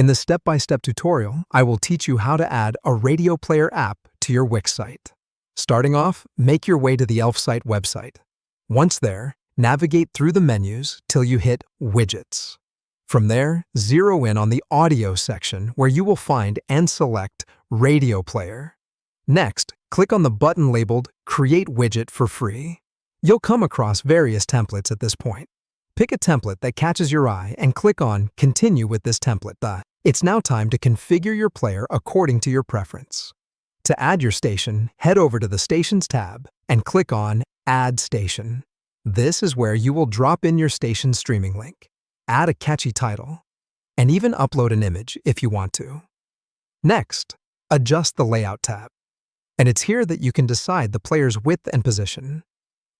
In the step-by-step tutorial, I will teach you how to add a radio player app to your Wix site. Starting off, make your way to the Elfsight website. Once there, navigate through the menus till you hit Widgets. From there, zero in on the Audio section where you will find and select Radio Player. Next, click on the button labeled Create Widget for free. You'll come across various templates at this point. Pick a template that catches your eye and click on Continue with this template. It's now time to configure your player according to your preference. To add your station, head over to the Stations tab and click on Add Station. This is where you will drop in your station's streaming link, add a catchy title, and even upload an image if you want to. Next, adjust the Layout tab. And it's here that you can decide the player's width and position.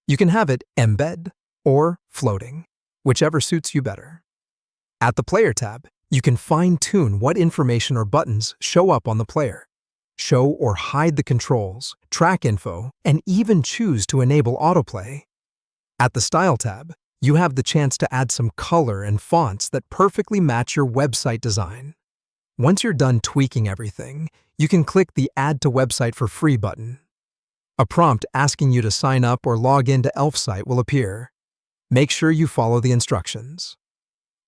You can have it embed or floating, whichever suits you better. At the Player tab, you can fine-tune what information or buttons show up on the player, show or hide the controls, track info, and even choose to enable autoplay. At the Style tab, you have the chance to add some color and fonts that perfectly match your website design. Once you're done tweaking everything, you can click the Add to Website for Free button. A prompt asking you to sign up or log into Elfsight will appear. Make sure you follow the instructions.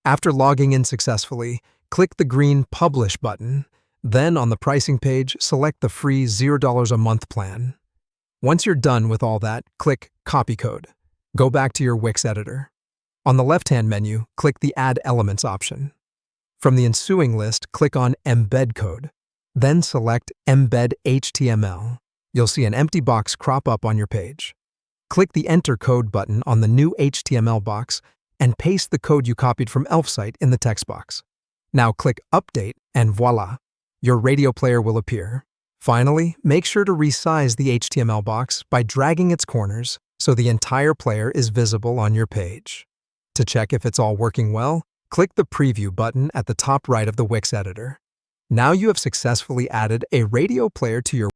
After logging in successfully, click the green Publish button. Then on the pricing page, select the free $0 a month plan. Once you're done with all that, click Copy Code. Go back to your Wix editor. On the left-hand menu, click the Add Elements option. From the ensuing list, click on Embed Code. Then select Embed HTML. You'll see an empty box crop up on your page. Click the Enter Code button on the new HTML box and paste the code you copied from Elfsight in the text box. Now click Update and voila! Your radio player will appear. Finally, make sure to resize the HTML box by dragging its corners so the entire player is visible on your page. To check if it's all working well, click the Preview button at the top right of the Wix editor. Now you have successfully added a radio player to your